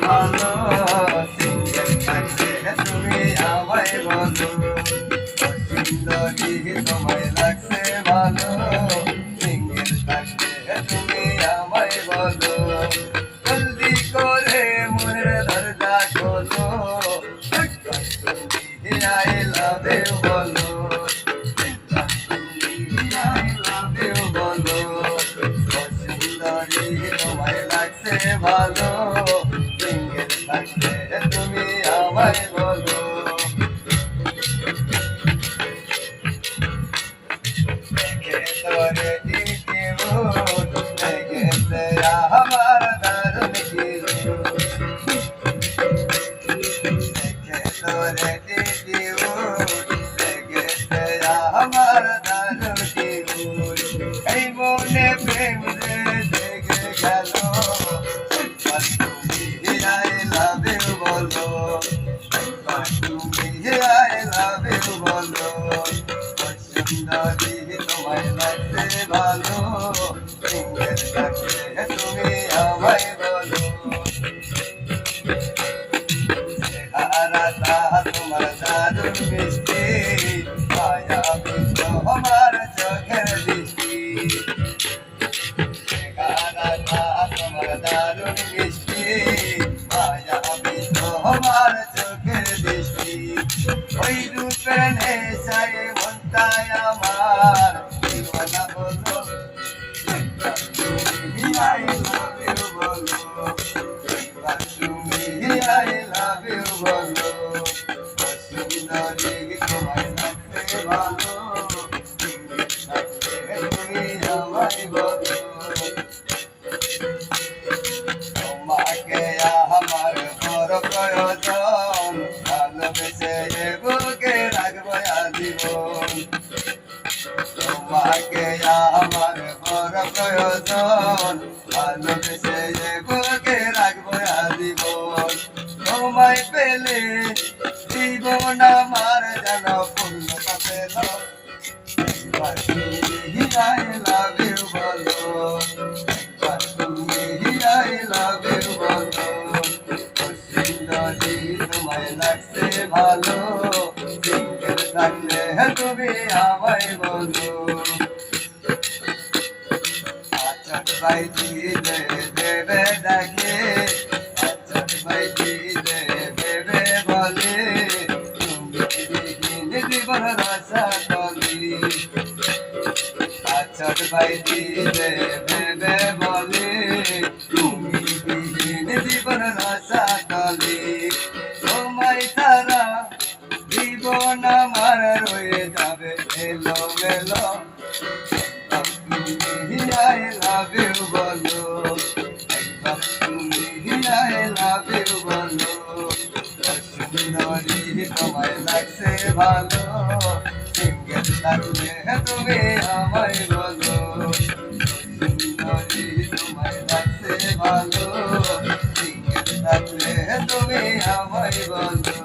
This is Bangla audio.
ভালো সিঙ্গেল থাকলে তুমি আমায় বলো সুন্দরী তোমায় লাগছে ভালো সিঙ্গেল থাকলে তুমি আমায় বলো জলদি করে মনের দরজা খোলো তুমি আই লাভ ইউ বলো আই লাভ ইউ বলো সুন্দরী তোমায় লাগছে ভালো সিঙ্গেল থাকলে তুমি আমায় বলো তোরে টিকে ভোট গেছে আমার দারুণ তোরে টিকে ভোট গেছে আমার দারুণ এই মনে প্রেম জেগে গেল তুমি আই লাভ ইউ বলো তুমি আই লাভ ইউ বলো সুন্দরী তোমায় লাগছে ভালো সিঙ্গেল থাকলে তুমি আমায় বলো চেহারাটা তোমার দারুণ মিষ্টি মায়া বিষ্ণ আমার চোখের দৃষ্টি চেহারাটা তোমার দারুণ মিষ্টি মায়া বিষ্ণ আমার চোখের দৃষ্টি ওই রূপের নেশায় মনটায় আমার দিওয়ানা বলো তুমি আই লাভ ইউ বলো তুমি আই লাভ ইউ বলো সুন্দরী তোমায় লাগছে ভালো তুমি আমায় বলো তোমাকে আমার বড় প্রয়োজন ভালোবেসে বুকে রাখবো আজীবন তোমাকে আমার বড় প্রয়োজন ভালোবেসে বুকে রাখবো আজীবন তোমায় পেলে জীবন আমার যেন পূর্ণতা পেল তুমি আই লাভ ইউ বলো তুমি আই লাভ ইউ বলো সুন্দরী তোমায় লাগছে ভালো সিঙ্গেল থাকলে তুমি আমায় বলো আচট ভাই দিলে দেবে ডাকে আচট ভাই দিলে দেবে বলে তুমি জীবন রসা কলি আচট ভাই দিলে দেবে বলে তুমি বিহীন জীবন রসা কলি তোমায় তারা জীবন আমার রয়ে যাবে এলো মেলো তুমি আই লাভ ইউ বলো তুমি আই লাভ ইউ বলো সুন্দরী তোমায় লাগছে ভালো সিঙ্গেল থাকলে তুমি আমায় বলো সুন্দরী তোমায় লাগছে ভালো সিঙ্গেল থাকলে তুমি আমায় বলো